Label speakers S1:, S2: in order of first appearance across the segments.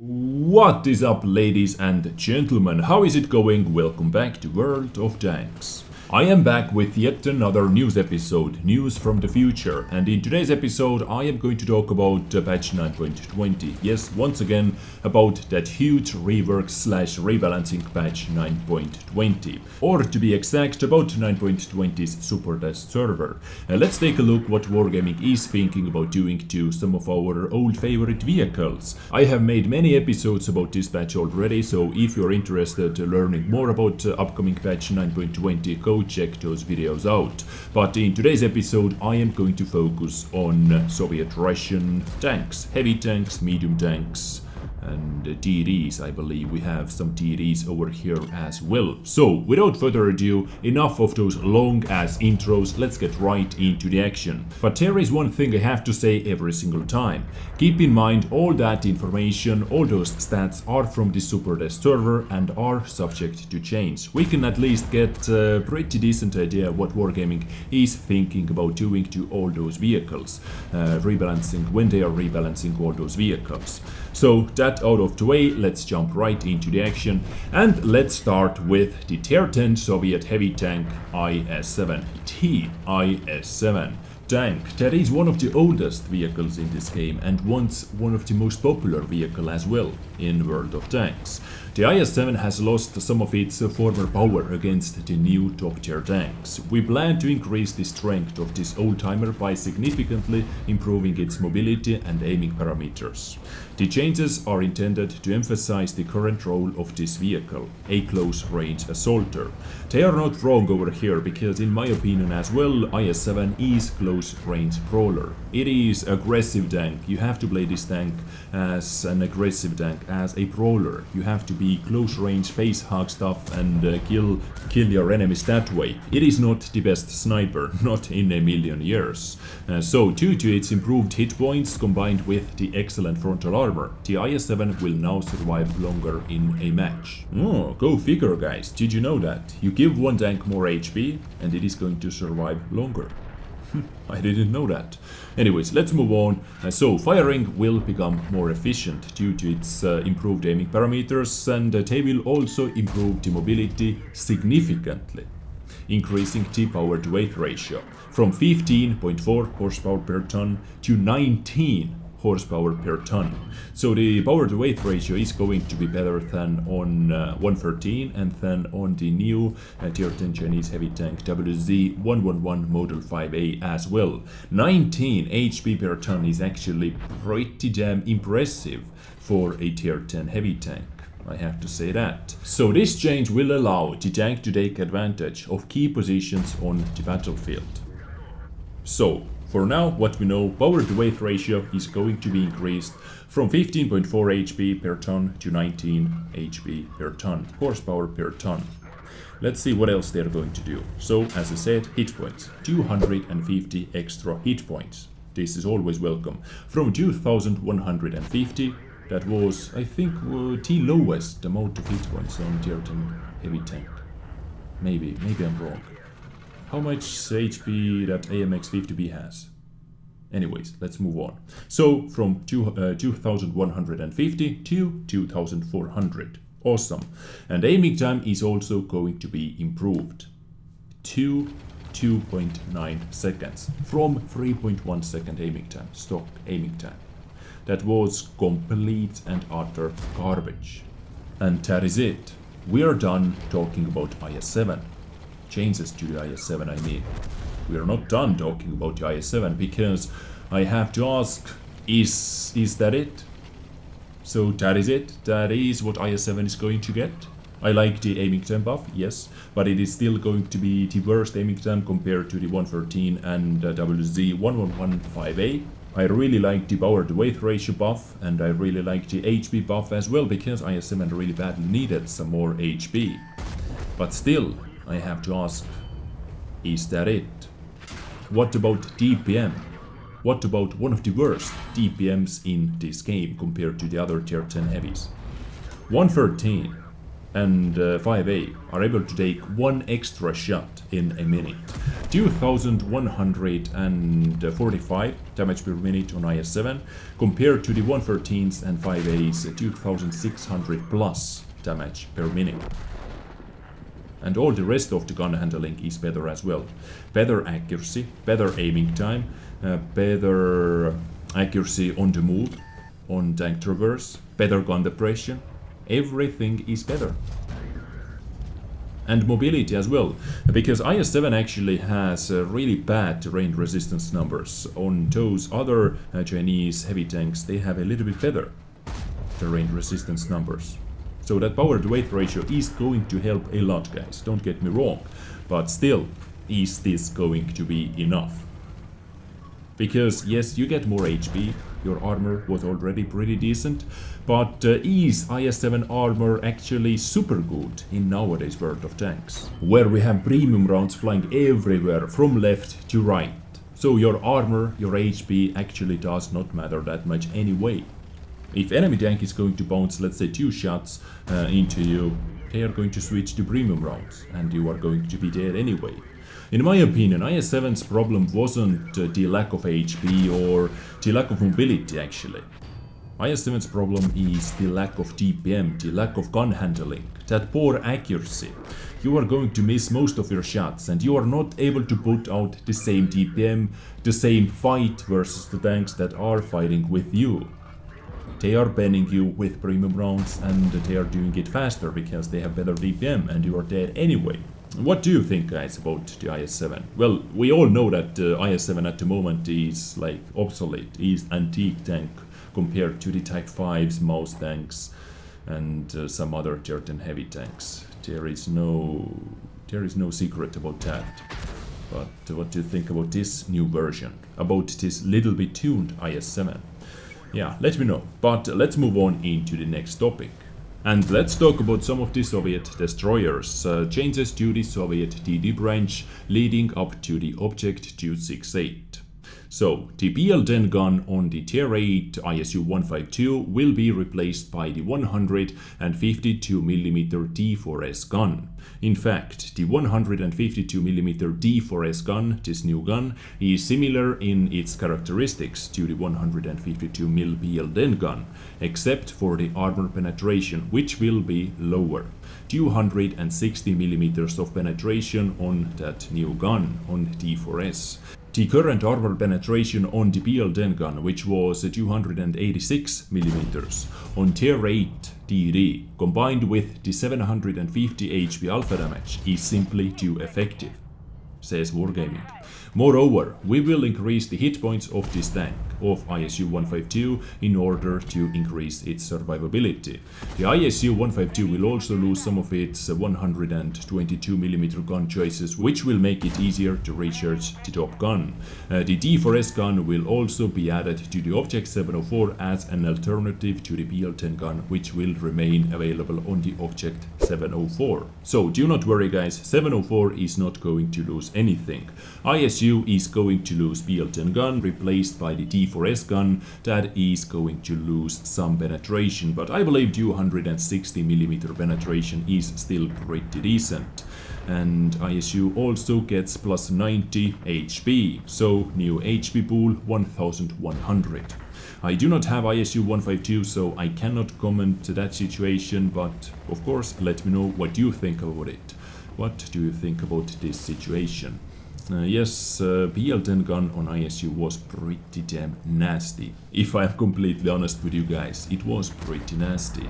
S1: What is up, ladies and gentlemen? How is it going? Welcome back to World of Tanks. I am back with yet another news episode, news from the future, and in today's episode I am going to talk about patch 9.20. Yes, once again about that huge rework / rebalancing patch 9.20, or to be exact, about 9.20's Supertest server. Let's take a look what Wargaming is thinking about doing to some of our old favorite vehicles. I have made many episodes about this patch already, so if you're interested in learning more about upcoming patch 9.20, go check those videos out. But in today's episode I am going to focus on Soviet-Russian tanks, heavy tanks, medium tanks, and TDs. I believe we have some TDs over here as well. So without further ado, enough of those long ass intros, let's get right into the action. But there is one thing I have to say every single time. Keep in mind all that information, all those stats are from the Supertest server and are subject to change. We can at least get a pretty decent idea what Wargaming is thinking about doing to all those vehicles, rebalancing when they are rebalancing all those vehicles. So that out of the way, let's jump right into the action, and let's start with the Tier 10 Soviet heavy tank IS-7. The IS-7 tank that is one of the oldest vehicles in this game and once one of the most popular vehicles as well in World of Tanks. The IS-7 has lost some of its former power against the new top tier tanks. We plan to increase the strength of this old-timer by significantly improving its mobility and aiming parameters. The changes are intended to emphasize the current role of this vehicle, a close-range assaulter. They are not wrong over here, because in my opinion as well, IS-7 is close-range brawler. It is aggressive tank. You have to play this tank as an aggressive tank, as a brawler. You have to be close range, face hug stuff and kill your enemies that way. It is not the best sniper, not in a million years. So due to its improved hit points combined with the excellent frontal armor, the IS-7 will now survive longer in a match. Oh, go figure, guys. Did you know that? You give one tank more HP and it is going to survive longer. I didn't know that. Anyways, let's move on. So firing will become more efficient due to its improved aiming parameters, and they will also improve the mobility significantly, increasing the power to weight ratio from 15.4 horsepower per ton to 19 horsepower per ton. So the power to weight ratio is going to be better than on 113 and then on the new Tier 10 Chinese heavy tank WZ-111 Model 5A as well. 19 HP per ton is actually pretty damn impressive for a Tier 10 heavy tank, I have to say that. So this change will allow the tank to take advantage of key positions on the battlefield. So for now, what we know, power to weight ratio is going to be increased from 15.4 HP per ton to 19 HP per ton, horsepower per ton. Let's see what else they're going to do. So, as I said, hit points, 250 extra hit points. This is always welcome. From 2150, that was, I think, the lowest amount of hit points on Tier 10 heavy tank. Maybe I'm wrong. How much HP that AMX-50B has? Anyways, let's move on. So from 2150 to 2400. Awesome. And aiming time is also going to be improved to 2.9 seconds from 3.1 second aiming time, stock aiming time. That was complete and utter garbage. And that is it. We are done talking about IS-7. Changes to the IS-7, I mean. We are not done talking about the IS-7, because I have to ask, is that it? So that is it? That is what IS-7 is going to get? I like the aiming time buff, yes, but it is still going to be the worst aiming time compared to the 113 and WZ-111 5A. I really like the power to weight ratio buff, and I really like the HP buff as well, because IS-7 really badly needed some more HP. But still, I have to ask, is that it? What about DPM? What about one of the worst DPMs in this game compared to the other Tier 10 heavies? 113. and 5A are able to take one extra shot in a minute. 2145 damage per minute on IS-7 compared to the 113s and 5A's 2600 plus damage per minute. And all the rest of the gun handling is better as well. Better accuracy, better aiming time, better accuracy on the move, on tank traverse, better gun depression. Everything is better. And mobility as well, because IS-7 actually has really bad terrain resistance numbers. On those other Chinese heavy tanks, they have a little bit better terrain resistance numbers. So that power to weight ratio is going to help a lot, guys, don't get me wrong. But still, is this going to be enough? Because yes, you get more HP, your armor was already pretty decent, but is IS-7 armor actually super good in nowadays world of tanks, where we have premium rounds flying everywhere from left to right? So your armor, your HP actually does not matter that much anyway. If enemy tank is going to bounce, let's say 2 shots into you, they are going to switch to premium rounds and you are going to be dead anyway. In my opinion, IS-7's problem wasn't the lack of HP or the lack of mobility actually. IS-7's problem is the lack of DPM, the lack of gun handling, that poor accuracy. You are going to miss most of your shots and you are not able to put out the same DPM, the same fight versus the tanks that are fighting with you. They are banning you with premium rounds and they are doing it faster because they have better DPM and you are dead anyway. What do you think, guys, about the IS-7? Well, we all know that IS-7 at the moment is like obsolete, is antique tank compared to the Type 5s, mouse tanks and some other tier 10 heavy tanks. There is no secret about that. But what do you think about this new version? About this little bit tuned IS-7? Yeah, let me know. But let's move on into the next topic. And let's talk about some of the Soviet destroyers, changes to the Soviet TD branch leading up to the Object 268. So, the BL-10 gun on the Tier 8 ISU-152 will be replaced by the 152mm D4S gun. In fact, the 152mm D4S gun, this new gun, is similar in its characteristics to the 152mm BL-10 gun, except for the armor penetration, which will be lower. 260mm of penetration on that new gun, on D4S. The current armor penetration on the BL-10 gun, which was 286mm on Tier 8 TD, combined with the 750 HP alpha damage, is simply too effective, says Wargaming. Moreover, we will increase the hit points of this tank, of ISU-152, in order to increase its survivability. The ISU-152 will also lose some of its 122mm gun choices, which will make it easier to recharge the top gun. The D4S gun will also be added to the Object 704 as an alternative to the BL-10 gun, which will remain available on the Object 704. So do not worry, guys, 704 is not going to lose anything. ISU is going to lose BL-10 gun, replaced by the D4S gun that is going to lose some penetration, but I believe 260mm penetration is still pretty decent. And ISU also gets plus 90 HP, so new HP pool 1100. I do not have ISU-152, so I cannot comment to that situation, but of course let me know what you think about it. What do you think about this situation? Yes, BL-10 gun on ISU was pretty damn nasty. If I am completely honest with you guys, it was pretty nasty.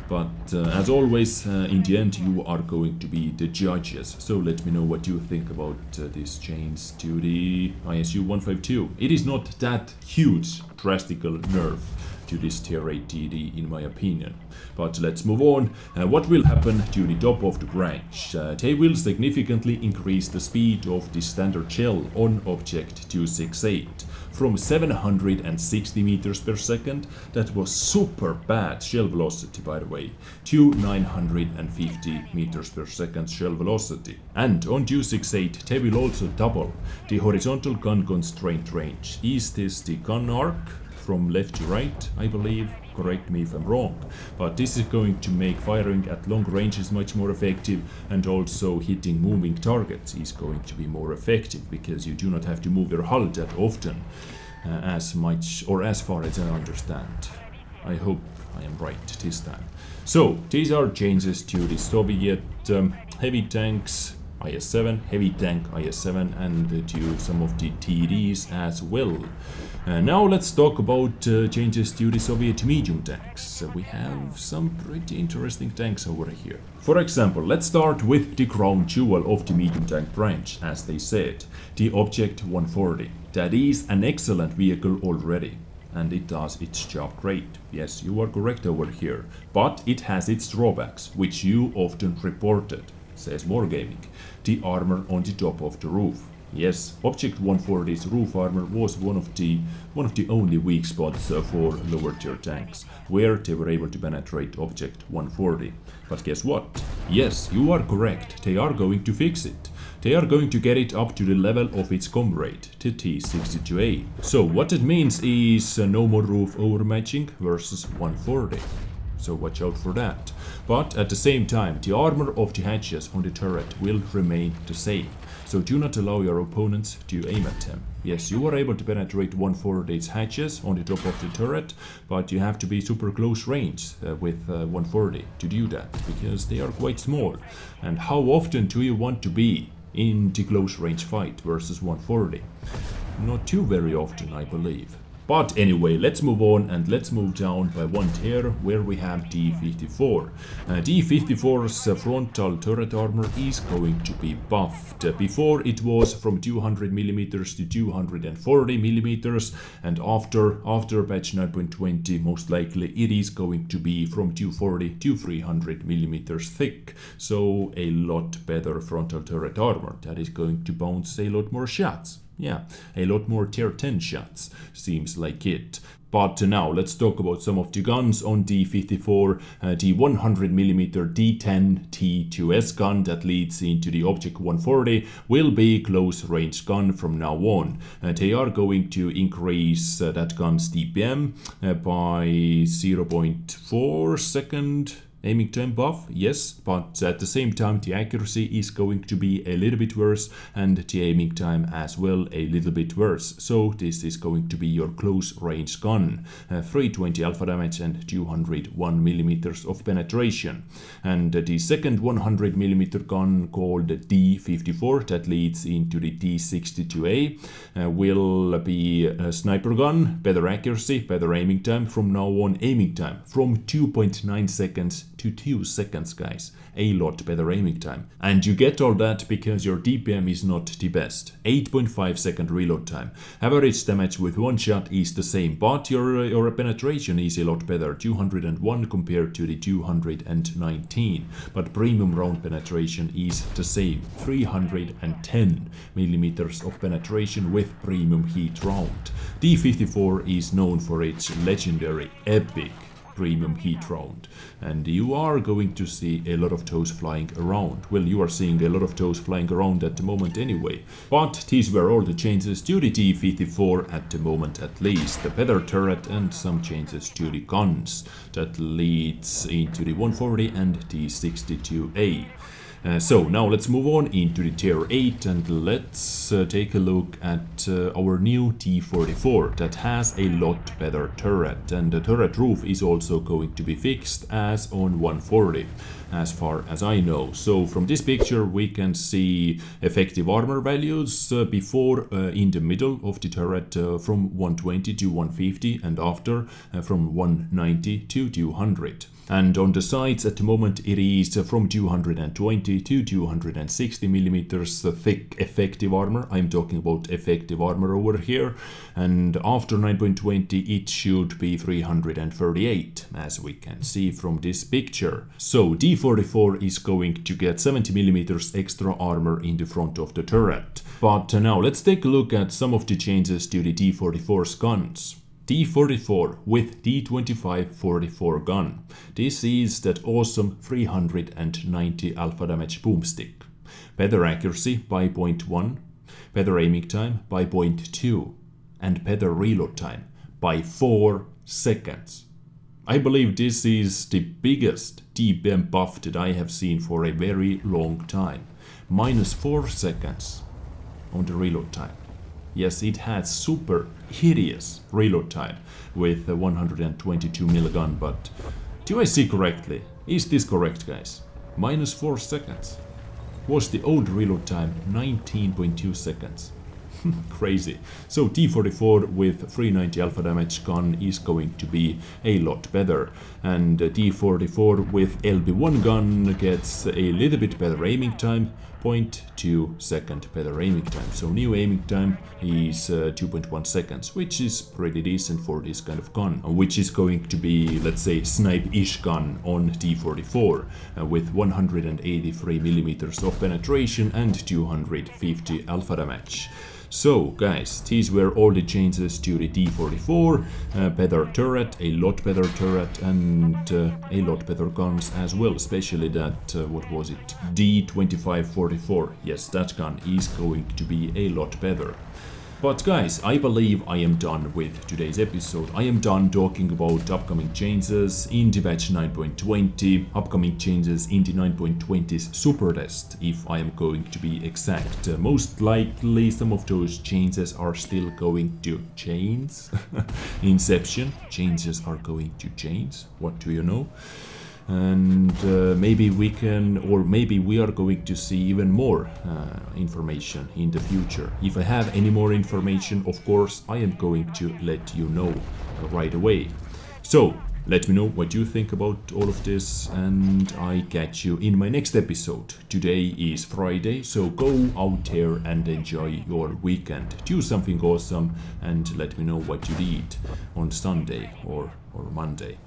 S1: But as always, in the end you are going to be the judges. So let me know what you think about this change to the ISU-152. It is not that huge drastical nerf to this Tier 8 TD in my opinion. But let's move on. What will happen to the top of the branch? They will significantly increase the speed of the standard shell on Object 268 from 760 meters per second, that was super bad shell velocity by the way, to 950 meters per second shell velocity. And on 268 they will also double the horizontal gun constraint range. Is this the gun arc? from left to right, I believe. Correct me if I'm wrong. But this is going to make firing at long ranges much more effective, and also hitting moving targets is going to be more effective because you do not have to move your hull that often, as much or as far as I understand. I hope I am right this time. So these are changes to the Soviet heavy tanks IS-7, heavy tank IS-7, and to some of the TDs as well. Now let's talk about changes to the Soviet medium tanks. We have some pretty interesting tanks over here. For example, let's start with the crown jewel of the medium tank branch, as they said, the Object 140. That is an excellent vehicle already, and it does its job great. Yes, you are correct over here, but it has its drawbacks, which you often reported, says Wargaming. The armor on the top of the roof. Yes, Object 140's roof armor was one of the only weak spots for lower tier tanks, where they were able to penetrate Object 140. But guess what? Yes, you are correct, they are going to fix it. They are going to get it up to the level of its comrade, the T-62A. So what it means is no more roof overmatching versus 140. So watch out for that. But at the same time, the armor of the hatches on the turret will remain the same. So do not allow your opponents to aim at them. Yes, you are able to penetrate 140's hatches on the top of the turret, but you have to be super close range with 140 to do that, because they are quite small. And how often do you want to be in the close range fight versus 140? Not too very often, I believe. But anyway, let's move on and let's move down by one tier where we have D-54. D-54's frontal turret armor is going to be buffed. Before it was from 200mm to 240mm, and after patch 9.20 most likely it is going to be from 240 to 300mm thick. So a lot better frontal turret armor that is going to bounce a lot more shots. Yeah, a lot more tier 10 shots, seems like it. But now let's talk about some of the guns on D-54. The 100mm D10 T2S gun that leads into the Object 140 will be close range gun from now on. They are going to increase that gun's DPM by 0.4 second. Aiming time buff, yes, but at the same time the accuracy is going to be a little bit worse, and the aiming time as well a little bit worse. So this is going to be your close range gun. 320 alpha damage and 201mm of penetration. And the second 100mm gun called D-54 that leads into the T-62A will be a sniper gun, better accuracy, better aiming time. From now on, aiming time from 2.9 seconds to 2 seconds, guys. A lot better aiming time. And you get all that because your DPM is not the best. 8.5 second reload time. Average damage with one shot is the same, but your penetration is a lot better. 201 compared to the 219. But premium round penetration is the same. 310mm of penetration with premium heat round. D-54 is known for its legendary epic premium heat round, and you are going to see a lot of those flying around. Well, you are seeing a lot of those flying around at the moment anyway. But these were all the changes to the T-54 at the moment, at least. The better turret and some changes to the guns that leads into the 140 and T-62A. So now let's move on into the tier 8 and let's take a look at our new T-44 that has a lot better turret, and the turret roof is also going to be fixed as on 140 as far as I know. So from this picture we can see effective armor values before in the middle of the turret from 120 to 150, and after from 190 to 200. And on the sides at the moment it is from 220 to 260mm thick effective armor. I'm talking about effective armor over here. And after 9.20 it should be 338, as we can see from this picture. So D-44 is going to get 70mm extra armor in the front of the turret. But now let's take a look at some of the changes to the D-44's guns. D-44 with D-25-44 gun. This is that awesome 390 alpha damage boomstick. Better accuracy by 0.1, better aiming time by 0.2, and better reload time by 4 seconds. I believe this is the biggest DBM buff that I have seen for a very long time. Minus 4 seconds on the reload time. Yes, it had super hideous reload time with 122 milligun, but do I see correctly? Is this correct, guys? Minus 4 seconds. Was the old reload time 19.2 seconds? Crazy. So T44 with 390 alpha damage gun is going to be a lot better, and T44 with LB1 gun gets a little bit better aiming time, 0.2 second better aiming time. So new aiming time is 2.1 seconds, which is pretty decent for this kind of gun, which is going to be, let's say, snipe-ish gun on T44 with 183 millimeters of penetration and 250 alpha damage. So guys, these were all the changes to the T44, better turret, a lot better turret, and a lot better guns as well, especially that, what was it, D2544, yes, that gun is going to be a lot better. But guys, I believe I am done with today's episode. I am done talking about upcoming changes in the patch 9.20, upcoming changes in the 9.20's Supertest, if I am going to be exact. Most likely some of those changes are still going to change. Inception, changes are going to change, what do you know? And maybe we can, or maybe we are going to see even more information in the future. If I have any more information, of course, I am going to let you know right away. So let me know what you think about all of this, and I catch you in my next episode. Today is Friday, so go out there and enjoy your weekend. Do something awesome and let me know what you did on Sunday or Monday,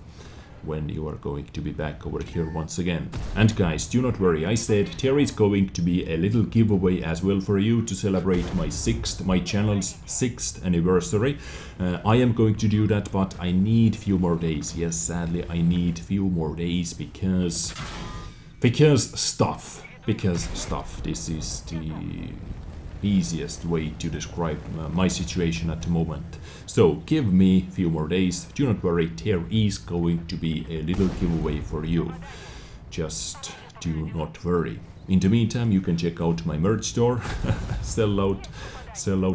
S1: when you are going to be back over here once again. And guys, do not worry, I said there is going to be a little giveaway as well for you to celebrate my channel's 6th anniversary. I am going to do that, but I need few more days. Yes, sadly, I need few more days because stuff. This is the easiest way to describe my situation at the moment. So give me a few more days, do not worry, there is going to be a little giveaway for you. Just do not worry. In the meantime, you can check out my merch store, Sellout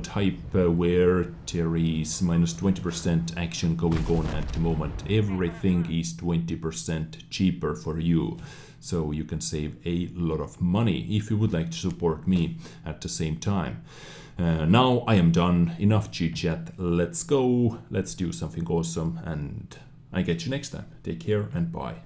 S1: Hype, where there is minus 20% action going on at the moment. Everything is 20% cheaper for you. So you can save a lot of money if you would like to support me at the same time. Now I am done, enough chit chat, let's go, let's do something awesome, and I catch you next time. Take care and bye.